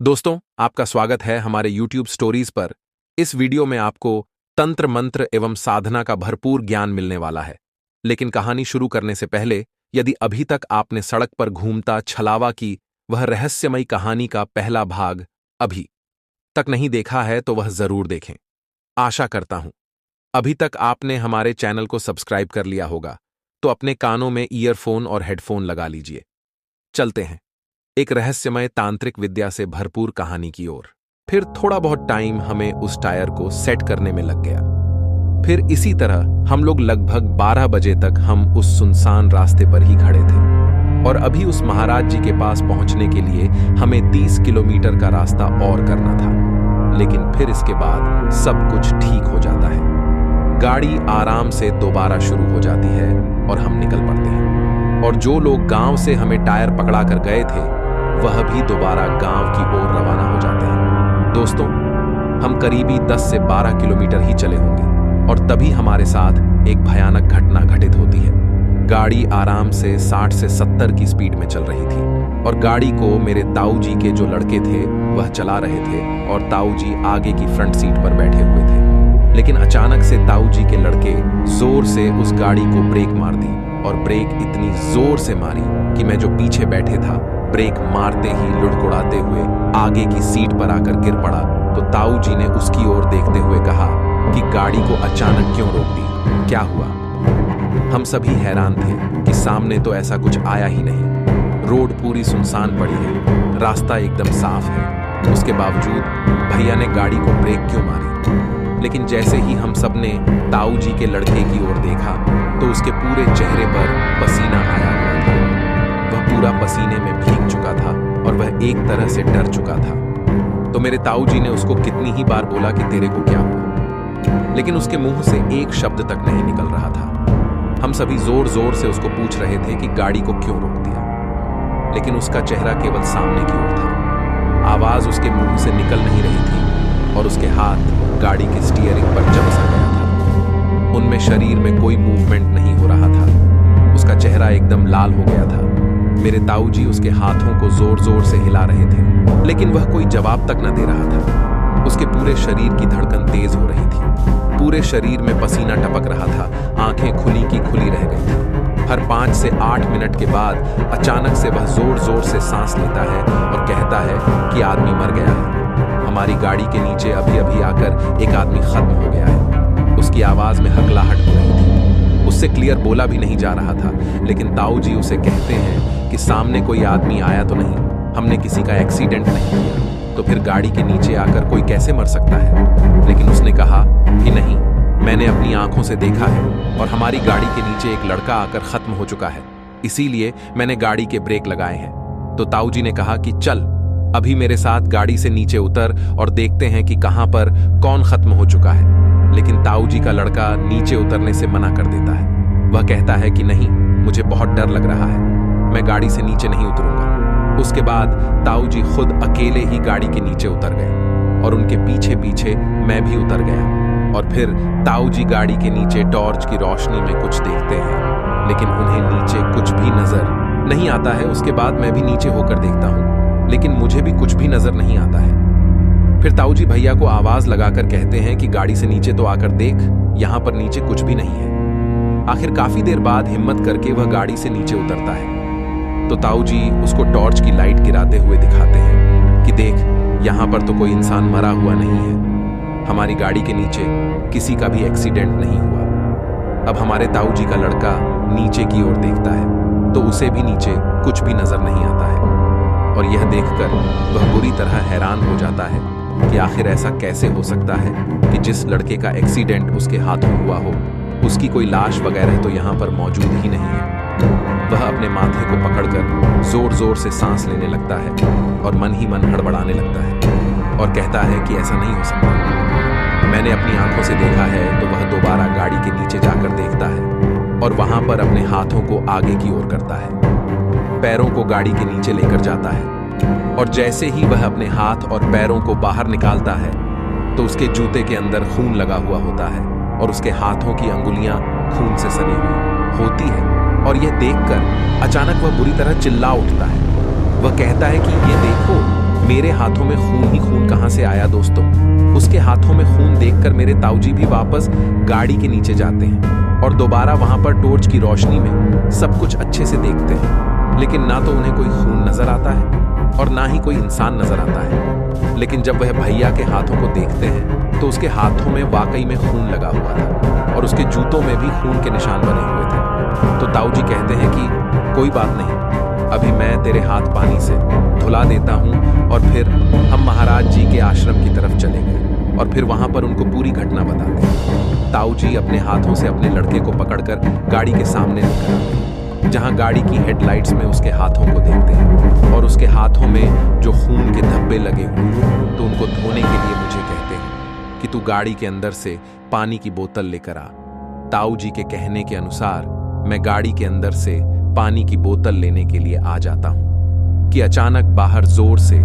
दोस्तों, आपका स्वागत है हमारे YouTube स्टोरीज पर। इस वीडियो में आपको तंत्र मंत्र एवं साधना का भरपूर ज्ञान मिलने वाला है। लेकिन कहानी शुरू करने से पहले, यदि अभी तक आपने सड़क पर घूमता छलावा की वह रहस्यमयी कहानी का पहला भाग अभी तक नहीं देखा है तो वह जरूर देखें। आशा करता हूं अभी तक आपने हमारे चैनल को सब्सक्राइब कर लिया होगा, तो अपने कानों में ईयरफोन और हेडफोन लगा लीजिए। चलते हैं एक रहस्यमय तांत्रिक विद्या से भरपूर कहानी की ओर। फिर थोड़ा बहुत टाइम हमें उस टायर को सेट करने में लग गया। फिर इसी तरह हम लोग लगभग 12 बजे तक हम उस सुनसान रास्ते पर ही खड़े थे और अभी उस महाराज जी के पास पहुंचने के लिए हमें 30 किलोमीटर का रास्ता और करना था। लेकिन फिर इसके बाद सब कुछ ठीक हो जाता है। गाड़ी आराम से दोबारा शुरू हो जाती है और हम निकल पड़ते हैं। और जो लोग गांव से हमें टायर पकड़ा कर गए थे वह भी दोबारा गांव की ओर रवाना हो जाते हैं। दोस्तों, हम करीबी 10 से 12 किलोमीटर ही चले होंगे और तभी हमारे साथ एक भयानक घटना घटित होती है। गाड़ी आराम से 60 से 70 की स्पीड में चल रही थी और गाड़ी को मेरे ताऊ जी के जो लड़के थे वह चला रहे थे और ताऊ जी आगे की फ्रंट सीट पर बैठे हुए थे। लेकिन अचानक से ताऊ जी के लड़के जोर से उस गाड़ी को ब्रेक मार दी और ब्रेक इतनी जोर से मारी कि मैं जो पीछे बैठे था ब्रेक मारते ही लुढ़कुड़ाते हुए आगे की सीट पर आकर गिर पड़ा। तो ताऊ जी ने उसकी ओर देखते हुए कहा कि गाड़ी को अचानक क्यों रोक दी, क्या हुआ। हम सभी हैरान थे कि सामने तो ऐसा कुछ आया ही नहीं। रोड पूरी सुनसान पड़ी है, रास्ता एकदम साफ है। उसके बावजूद भैया ने गाड़ी को ब्रेक क्यों मारी। लेकिन जैसे ही हम सबने ताऊ जी के लड़के की ओर देखा तो उसके पूरे चेहरे पर पसीना आया हुआ था। वह पूरा पसीने में भीग चुका था और वह एक तरह से डर चुका था। तो मेरे ताऊ जी ने उसको कितनी ही बार बोला कि तेरे को क्या हुआ, लेकिन उसके मुंह से एक शब्द तक नहीं निकल रहा था। हम सभी जोर जोर से उसको पूछ रहे थे कि गाड़ी को क्यों रोक दिया, लेकिन उसका चेहरा केवल सामने की ओर था। आवाज उसके मुंह से निकल नहीं रही थी और उसके हाथ गाड़ी की स्टीयरिंग पर जम सा गया था। उनमें शरीर में कोई मूवमेंट नहीं हो रहा था। उसका चेहरा एकदम लाल हो गया था। मेरे ताऊ जी उसके हाथों को जोर जोर से हिला रहे थे, लेकिन वह कोई जवाब तक न दे रहा था। उसके पूरे शरीर की धड़कन तेज हो रही थी, पूरे शरीर में पसीना टपक रहा था, आंखें खुली की खुली रह गई थी। हर 5 से 8 मिनट के बाद अचानक से वह जोर जोर से सांस लेता है और कहता है कि आदमी मर गया है। हमारी गाड़ी के नीचे अभी अभी आकर एक आदमी खत्म हो गया है। उसकी आवाज में हकलाहट हो रही थी। उससे क्लियर बोला भी नहीं जा रहा था, लेकिन ताऊ जी उसे कहते हैं कि सामने कोई आदमी आया तो नहीं, हमने किसी का एक्सीडेंट नहीं किया, तो फिर गाड़ी के नीचे आकर कोई कैसे मर सकता है। लेकिन उसने कहा कि नहीं, मैंने अपनी आंखों से देखा है और हमारी गाड़ी के नीचे एक लड़का आकर खत्म हो चुका है, इसीलिए मैंने गाड़ी के ब्रेक लगाए हैं। तो ताऊ जी ने कहा कि चल अभी मेरे साथ गाड़ी से नीचे उतर और देखते हैं कि कहां पर कौन खत्म हो चुका है। लेकिन ताऊ जी का लड़का नीचे उतरने से मना कर देता है। वह कहता है कि नहीं, मुझे बहुत डर लग रहा है, मैं गाड़ी से नीचे नहीं उतरूंगा। उसके बाद ताऊ जी खुद अकेले ही गाड़ी के नीचे उतर गए और उनके पीछे पीछे मैं भी उतर गया। और फिर ताऊ जी गाड़ी के नीचे टॉर्च की रोशनी में कुछ देखते हैं, लेकिन उन्हें नीचे कुछ भी नजर नहीं आता है। उसके बाद मैं भी नीचे होकर देखता हूँ, लेकिन मुझे भी कुछ भी नजर नहीं आता है। फिर ताऊ जी भैया को आवाज लगाकर कहते हैं कि गाड़ी से नीचे तो आकर देख, यहाँ पर नीचे कुछ भी नहीं है। आखिर काफी देर बाद हिम्मत करके वह गाड़ी से नीचे उतरता है। तो ताऊ जी उसको टॉर्च की लाइट गिराते हुए दिखाते हैं कि देख, यहाँ पर तो कोई इंसान मरा हुआ नहीं है, हमारी गाड़ी के नीचे किसी का भी एक्सीडेंट नहीं हुआ। अब हमारे ताऊ जी का लड़का नीचे की ओर देखता है तो उसे भी नीचे कुछ भी नजर नहीं आता है और यह देखकर वह बुरी तरह हैरान हो जाता है कि आखिर ऐसा कैसे हो सकता है कि जिस लड़के का एक्सीडेंट उसके हाथों हुआ हो, उसकी कोई लाश वगैरह तो यहाँ पर मौजूद ही नहीं है। वह अपने माथे को पकड़कर जोर जोर से सांस लेने लगता है और मन ही मन हड़बड़ाने लगता है और कहता है कि ऐसा नहीं हो सकता। मैंने अपनी आंखों से देखा है। तो वह दोबारा गाड़ी के नीचे जाकर देखता है और वहां पर अपने हाथों को आगे की ओर करता है, पैरों को गाड़ी के नीचे लेकर जाता है और जैसे ही वह अपने हाथ और पैरों को बाहर निकालता है तो उसके जूते के अंदर खून लगा हुआ होता है और उसके हाथों की अंगुलियां खून से सनी हुई होती है। और यह देखकर अचानक वह बुरी तरह चिल्ला उठता है। वह कहता है कि ये देखो, मेरे हाथों में खून ही खून कहां से आया दोस्तों। उसके हाथों में खून देखकर मेरे ताऊजी भी वापस गाड़ी के नीचे जाते हैं और दोबारा वहां पर टॉर्च की रोशनी में सब कुछ अच्छे से देखते हैं, लेकिन ना तो उन्हें कोई खून नजर आता है और ना ही कोई इंसान नजर आता है। लेकिन जब वह भैया के हाथों को देखते हैं तो उसके हाथों में वाकई में खून लगा हुआ था और उसके जूतों में भी खून के निशान बने हुए थे। तो ताऊजी कहते हैं कि कोई बात नहीं, अभी मैं तेरे हाथ पानी से धुला देता हूं। और फिर हम महाराज जी के आश्रम की तरफ चले गए और फिर वहां पर उनको पूरी घटना बताते हैं। ताऊजी अपने हाथों से अपने लड़के को पकड़कर गाड़ी के सामने लेकर आते हैं, जहां गाड़ी की हेडलाइट्स में उसके हाथों को देखते हैं और उसके हाथों में जो खून के धब्बे लगे हुए हैं, तो उनको धोने के लिए मुझे कहते हैं कि तू गाड़ी के अंदर से पानी की बोतल लेकर आ। ताऊजी के कहने के अनुसार मैं गाड़ी के अंदर से पानी की बोतल लेने के लिए आ जाता हूं कि अचानक बाहर जोर से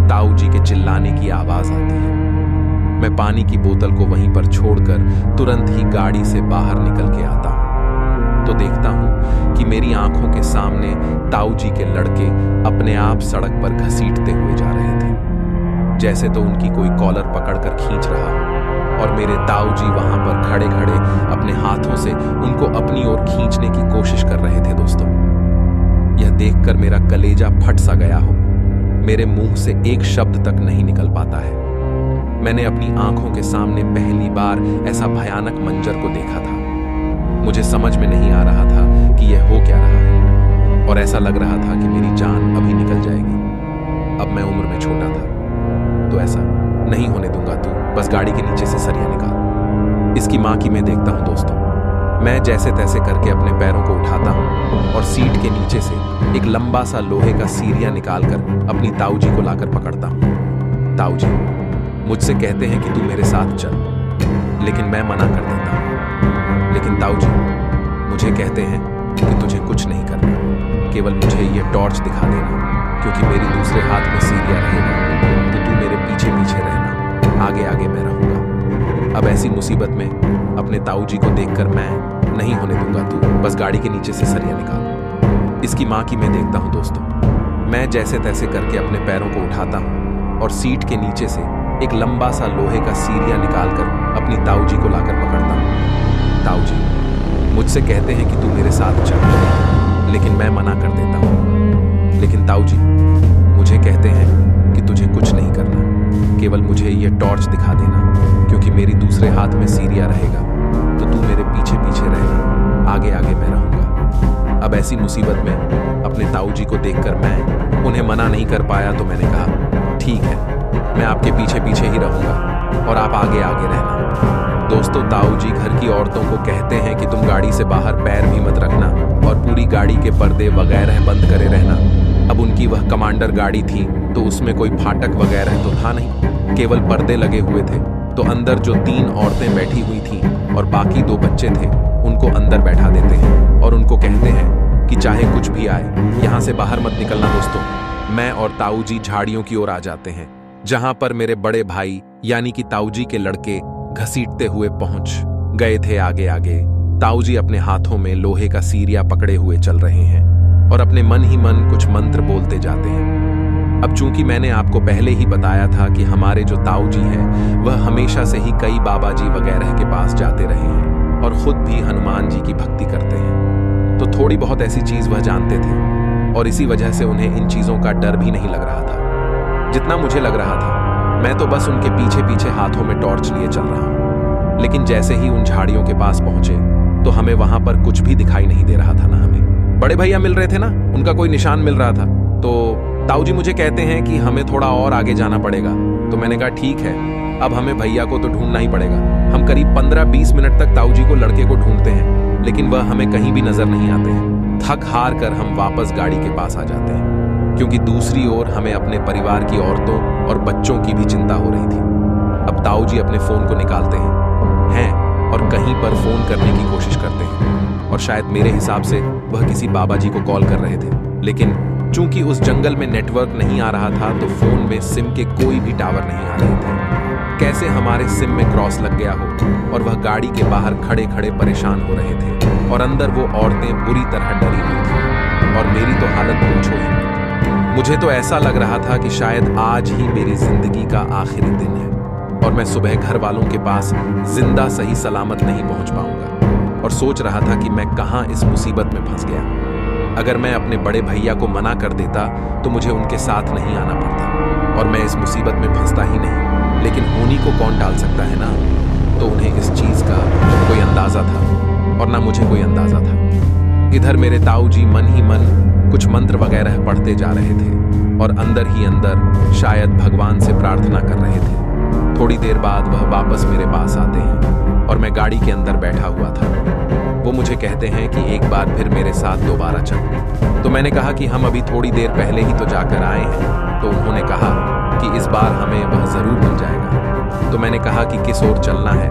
ताऊजी के चिल्लाने की आवाज आती है। मैं पानी की बोतल को वहीं पर छोड़कर तुरंत ही गाड़ी से बाहर निकल के आता हूं तो देखता हूं कि मेरी आंखों के सामने ताऊजी के लड़के अपने आप सड़क पर घसीटते हुए जा रहे थे, जैसे तो उनकी कोई कॉलर पकड़कर खींच रहा हो और मेरे ताऊजी वहां पर खड़े खड़े अपने हाथों से उनको अपनी ओर खींचने की कोशिश कर रहे थे दोस्तों। यह देखकर मेरा कलेजा फट सा गया हो, मेरे मुंह से एक शब्द तक नहीं निकल पाता है। मैंने अपनी आंखों के सामने पहली बार ऐसा भयानक मंजर को देखा था। मुझे समझ में नहीं आ रहा था कि यह हो क्या रहा है और ऐसा लग रहा था कि मेरी जान अभी निकल जाएगी। अब मैं उम्र में छोटा था तो ऐसा नहीं होने दूंगा, तू बस गाड़ी के नीचे से सरिया निकाल। इसकी मां की मैं देखता हूं दोस्तों। मैं जैसे तैसे करके अपने पैरों को उठाता हूं और सीट के नीचे से एक लंबा सा लोहे का सीरिया निकालकर अपनी ताऊजी को लाकर पकड़ता हूं। ताऊजी मुझसे कहते हैं कि तू मेरे साथ चल, लेकिन मैं मना कर देता हूं। लेकिन ताऊजी मुझे कहते हैं कि तुझे कुछ नहीं करना, केवल मुझे ये टॉर्च दिखा देना, क्योंकि मेरी दूसरे हाथ में सीरिया रहेगा तो तू मेरे पीछे पीछे रहना, आगे आगे मैं रहूंगा। अब ऐसी मुसीबत में अपने ताऊजी को देखकर मैं नहीं होने दूंगा, तू बस गाड़ी के नीचे से सरिया निकाल। इसकी मां की मैं देखता हूं दोस्तों। मैं जैसे तैसे करके अपने पैरों को उठाता हूं और सीट के नीचे से एक लंबा सा लोहे का सीरिया निकालकर अपनी ताऊजी को लाकर पकड़ता हूं। ताऊजी मुझसे कहते हैं कि तू मेरे साथ चल, लेकिन मैं मना कर देता हूं। लेकिन ताऊजी मुझे कहते हैं कि तुझे कुछ नहीं करना, केवल मुझे ये टॉर्च दिखा देना, क्योंकि मेरी दूसरे हाथ में सीरिया रहेगा तो तू मेरे पीछे पीछे रहना, आगे आगे मैं रहूंगा। अब ऐसी मुसीबत में अपने ताऊजी को देखकर मैं उन्हें मना नहीं कर पाया तो मैंने कहा ठीक है, मैं आपके पीछे पीछे ही रहूंगा और आप आगे आगे रहना। दोस्तों ताऊजी घर की औरतों को कहते हैं कि तुम गाड़ी से बाहर पैर भी मत रखना और पूरी गाड़ी के पर्दे वगैरह बंद करे रहना। अब उनकी वह कमांडर गाड़ी थी तो उसमें कोई फाटक वगैरह तो था नहीं, केवल पर्दे लगे हुए थे। तो अंदर जो 3 औरतें बैठी हुई थीं और बाकी 2 बच्चे थे, उनको अंदर बैठा देते हैं और उनको कहते हैं कि चाहे कुछ भी आए यहाँ से बाहर मत निकलना। दोस्तों मैं और ताऊजी झाड़ियों की ओर आ जाते हैं, जहां पर मेरे बड़े भाई यानी कि ताऊजी के लड़के घसीटते हुए पहुंच गए थे आगे आगे। ताऊजी अपने हाथों में लोहे का सीरिया पकड़े हुए चल रहे हैं और अपने मन ही मन कुछ मंत्र बोलते जाते हैं। अब चूंकि मैंने आपको पहले ही बताया था कि हमारे जो ताऊजी हैं वह हमेशा से ही कई बाबा जी वगैरह के पास जाते रहे हैं और खुद भी हनुमान जी की भक्ति करते हैं, तो थोड़ी बहुत ऐसी चीज वह जानते थे और इसी वजह से उन्हें इन चीजों का डर भी नहीं लग रहा था जितना मुझे लग रहा था। मैं तो बस उनके पीछे पीछे हाथों में टॉर्च लिए चल रहा हूं, लेकिन जैसे ही उन झाड़ियों के पास पहुंचे तो हमें वहां पर कुछ भी दिखाई नहीं दे रहा था ना हमें बड़े भैया मिल रहे थे ना, उनका कोई निशान मिल रहा था। तो ताऊजी मुझे कहते हैं कि हमें थोड़ा और आगे जाना पड़ेगा, तो मैंने कहा ठीक है, अब हमें भैया को तो ढूंढना ही पड़ेगा। हम करीब 15-20 मिनट तक ताऊजी को लड़के को ढूंढते हैं, लेकिन वह हमें कहीं भी नजर नहीं आते हैं। थक हार कर हम वापस गाड़ी के पास आ जाते हैं, क्योंकि दूसरी ओर हमें अपने परिवार की औरतों और बच्चों की भी चिंता हो रही थी। अब ताऊजी अपने फोन को निकालते हैं और कहीं पर फोन करने की कोशिश करते हैं और शायद मेरे हिसाब से वह किसी बाबा जी को कॉल कर रहे थे, लेकिन चूंकि उस जंगल में नेटवर्क नहीं आ रहा था तो फोन में सिम के कोई भी टावर नहीं आ रहे थे। कैसे हमारे सिम में क्रॉस लग गया हो और वह गाड़ी के बाहर खड़े खड़े परेशान हो रहे थे और अंदर वो औरतें बुरी तरह डरी हुई थी और मेरी तो हालत पूछो ही मत। मुझे तो ऐसा लग रहा था कि शायद आज ही मेरी जिंदगी का आखिरी दिन है और मैं सुबह घर वालों के पास जिंदा सही सलामत नहीं पहुंच पाऊंगा। और सोच रहा था कि मैं कहां इस मुसीबत में फंस गया। अगर मैं अपने बड़े भैया को मना कर देता तो मुझे उनके साथ नहीं आना पड़ता और मैं इस मुसीबत में फंसता ही नहीं। लेकिन होनी को कौन टाल सकता है ना। तो उन्हें इस चीज का कोई अंदाजा था और ना मुझे कोई अंदाजा था। इधर मेरे ताऊ जी मन ही मन कुछ मंत्र वगैरह पढ़ते जा रहे थे और अंदर ही अंदर शायद भगवान से प्रार्थना कर रहे थे। थोड़ी देर बाद वह वापस मेरे पास आते हैं और मैं गाड़ी के अंदर बैठा हुआ था। वो मुझे कहते हैं कि एक बार फिर मेरे साथ दोबारा चल। तो मैंने कहा कि हम अभी थोड़ी देर पहले ही तो जाकर आए हैं। तो उन्होंने कहा कि इस बार हमें वह जरूर मिल जाएगा। तो मैंने कहा कि किस ओर चलना है।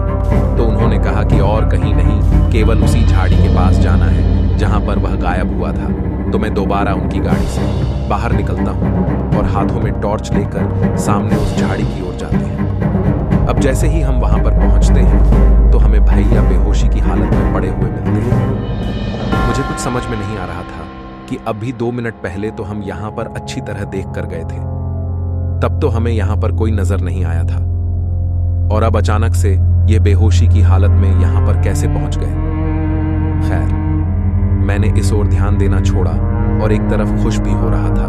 तो उन्होंने कहा कि और कहीं नहीं, केवल उसी झाड़ी के पास जाना है जहां पर वह गायब हुआ था। तो मैं दोबारा उनकी गाड़ी से बाहर निकलता हूँ और हाथों में टॉर्च लेकर सामने उस झाड़ी की ओर जाते हैं। अब जैसे ही हम वहां पर पहुंचते हैं तो हमें भैया बेहोशी की हालत में पड़े हुए मिलते हैं। मुझे कुछ समझ में नहीं आ रहा था कि अभी 2 मिनट पहले तो हम यहां पर अच्छी तरह देख कर गए थे। तब तो हमें यहां पर कोई नजर नहीं आया था और अब अचानक से ये बेहोशी की हालत में यहां पर कैसे पहुंच गए। खैर, मैंने इस ओर ध्यान देना छोड़ा और एक तरफ खुश भी हो रहा था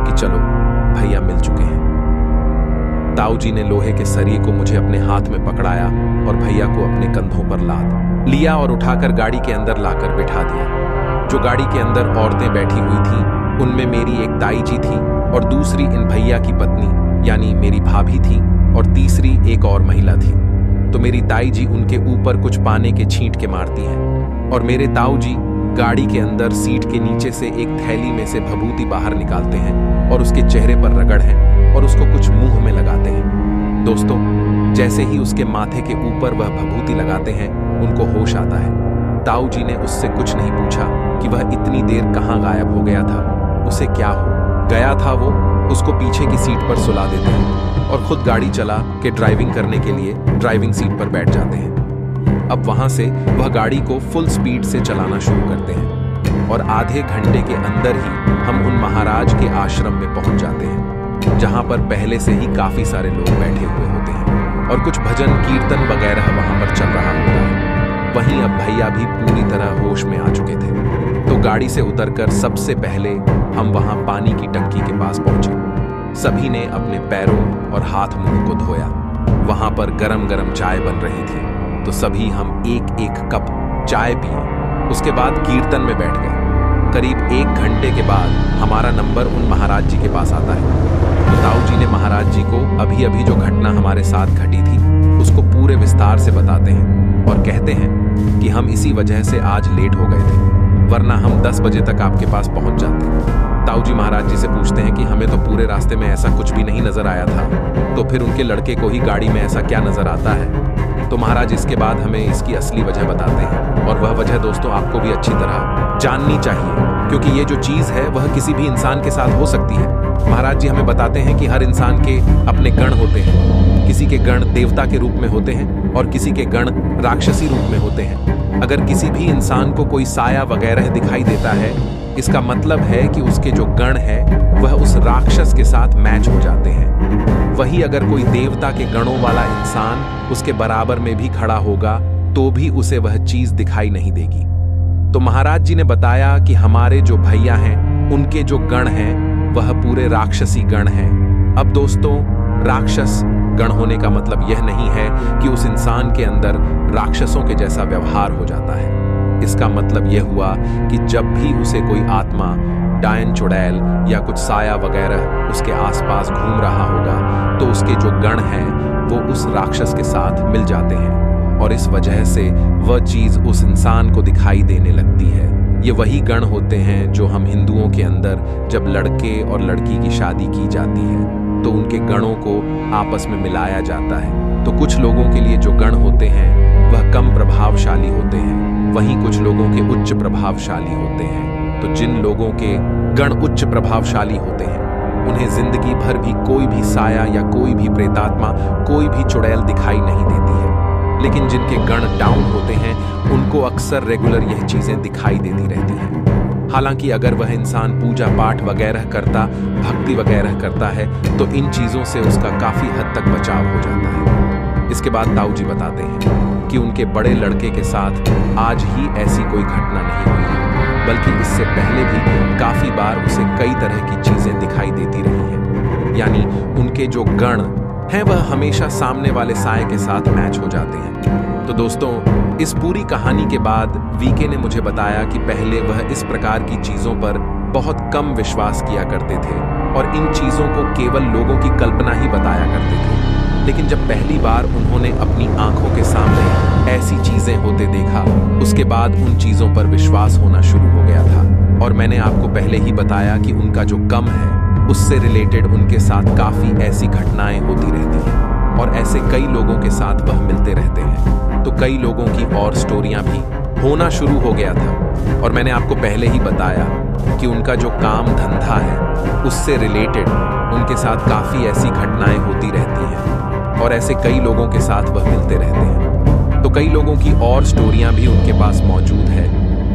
कि चलो भैया मिल चुके हैं। ताऊ जी ने लोहे के सरिये को मुझे अपने हाथ में पकड़ाया और भैया को अपने कंधों पर लाद लिया और उठाकर गाड़ी के अंदर लाकर बिठा दिया। जो गाड़ी के अंदर औरतें बैठी हुई थीं, उनमें मेरी एक ताई जी थी और दूसरी इन भैया की पत्नी यानी मेरी भाभी थी और तीसरी एक और महिला थी। तो मेरी ताई जी उनके ऊपर कुछ पाने के छींट के मारती हैं और मेरे ताऊ जी गाड़ी के अंदर सीट के नीचे से एक थैली में से भभूति बाहर निकालते हैं और उसके चेहरे पर रगड़ते और उसको कुछ मुंह में लगाते हैं। दोस्तों, जैसे ही उसके माथे के ऊपर वह भभूति लगाते हैं, उनको होश आता है। ताऊ जी ने उससे कुछ नहीं पूछा कि वह इतनी देर कहाँ गायब हो गया था, उसे क्या हो गया था। वो उसको पीछे की सीट पर सुला देते हैं और खुद गाड़ी चला के ड्राइविंग करने के लिए ड्राइविंग सीट पर बैठ जाते हैं। अब वहां से वह गाड़ी को फुल स्पीड से चलाना शुरू करते हैं और आधे घंटे के अंदर ही हम उन महाराज के आश्रम में पहुंच जाते हैं, जहां पर पहले से ही काफी सारे लोग बैठे हुए होते हैं और कुछ भजन कीर्तन वगैरह वहां पर चल रहा होता है। वहीं अब भैया भी पूरी तरह होश में आ चुके थे। तो गाड़ी से उतरकर सबसे पहले हम वहां पानी की टंकी के पास पहुंचे। सभी ने अपने पैरों और हाथ मुंह को धोया। वहां पर गरम गरम चाय बन रही थी, तो सभी हम एक एक कप चाय पिए। उसके बाद कीर्तन में बैठ गए। करीब 1 घंटे के बाद हमारा नंबर उन महाराज जी के पास आता है। तो ताऊ जी ने महाराज जी को अभी अभी जो घटना हमारे साथ घटी थी उसको पूरे विस्तार से बताते हैं और कहते हैं कि हम इसी वजह से आज लेट हो गए थे, वरना हम 10 बजे तक आपके पास पहुंच जाते। ताऊ जी महाराज जी से पूछते हैं कि हमें तो पूरे रास्ते में ऐसा कुछ भी नहीं नजर आया था, तो फिर उनके लड़के को ही गाड़ी में ऐसा क्या नजर आता है। तो महाराज इसके बाद हमें इसकी असली वजह बताते हैं और वह वजह दोस्तों आपको भी अच्छी तरह जाननी चाहिए, क्योंकि ये जो चीज है वह किसी भी इंसान के साथ हो सकती है। महाराज जी हमें बताते हैं कि हर इंसान के अपने गण होते हैं। किसी के गण देवता के रूप में होते हैं और किसी के गण राक्षसी रूप में होते हैं। अगर किसी भी इंसान को कोई साया वगैरह दिखाई देता है, इसका मतलब है कि उसके जो गण है वह उस राक्षस के साथ मैच हो जाते हैं। वही अगर कोई देवता के गणों वाला इंसान उसके बराबर में भी खड़ा होगा तो भी उसे वह चीज दिखाई नहीं देगी। तो महाराज जी ने बताया कि हमारे जो भैया हैं उनके जो गण हैं वह पूरे राक्षसी गण हैं। अब दोस्तों, राक्षस गण होने का मतलब यह नहीं है कि उस इंसान के अंदर राक्षसों के जैसा व्यवहार हो जाता है। इसका मतलब यह हुआ कि जब भी उसे कोई आत्मा, डायन चुड़ैल या कुछ साया वगैरह उसके आसपास घूम रहा होगा तो उसके जो गण हैं वो उस राक्षस के साथ मिल जाते हैं और इस वजह से वह चीज उस इंसान को दिखाई देने लगती है। ये वही गण होते हैं जो हम हिंदुओं के अंदर जब लड़के और लड़की की शादी की जाती है तो उनके गणों को आपस में मिलाया जाता है। तो कुछ लोगों के लिए जो गण होते हैं वह कम प्रभावशाली होते हैं, वहीं कुछ लोगों के उच्च प्रभावशाली होते हैं। तो जिन लोगों के गण उच्च प्रभावशाली होते हैं उन्हें जिंदगी भर भी कोई भी साया या कोई भी प्रेतात्मा, कोई भी चुड़ैल दिखाई नहीं देती है। लेकिन जिनके गण डाउन होते हैं उनको अक्सर रेगुलर यह चीजें दिखाई देती रहती हैं। हालांकि अगर वह इंसान पूजा पाठ वगैरह करता, भक्ति वगैरह करता है, तो इन चीजों से उसका काफी हद तक बचाव हो जाता है। इसके बाद ताऊ जी बताते हैं कि उनके बड़े लड़के के साथ आज ही ऐसी कोई घटना नहीं हुई है, बल्कि इससे पहले भी काफी बार उसे कई तरह की चीजें दिखाई देती रही हैं। यानी उनके जो गण हैं वह हमेशा सामने वाले साए के साथ मैच हो जाते हैं। तो दोस्तों, इस पूरी कहानी के बाद वीके ने मुझे बताया कि पहले वह इस प्रकार की चीजों पर बहुत कम विश्वास किया करते थे और इन चीजों को केवल लोगों की कल्पना ही बताया करते थे। लेकिन जब पहली बार उन्होंने अपनी आंखों के सामने ऐसी चीजें होते देखा, उसके बाद उन चीजों पर विश्वास होना शुरू हो गया था। और मैंने आपको पहले ही बताया कि उनका जो गम है उससे रिलेटेड उनके साथ काफी ऐसी घटनाएं होती रहती हैं और ऐसे कई लोगों के साथ वह मिलते रहते हैं। तो कई लोगों की और स्टोरियां भी होना शुरू हो गया था। और मैंने आपको पहले ही बताया कि उनका जो काम धंधा है उससे रिलेटेड उनके साथ काफी ऐसी घटनाएं होती रहती हैं और ऐसे कई लोगों के साथ वह मिलते रहते हैं। तो कई लोगों की और स्टोरियां भी उनके पास मौजूद है।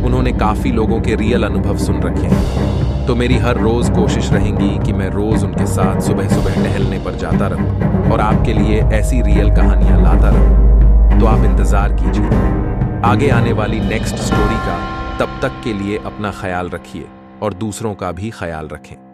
उन्होंने काफी लोगों के रियल अनुभव सुन रखे हैं। तो मेरी हर रोज कोशिश रहेगी कि मैं रोज उनके साथ सुबह सुबह टहलने पर जाता रहूं और आपके लिए ऐसी रियल कहानियां लाता रहूं। तो आप इंतजार कीजिए आगे आने वाली नेक्स्ट स्टोरी का। तब तक के लिए अपना ख्याल रखिए और दूसरों का भी ख्याल रखें।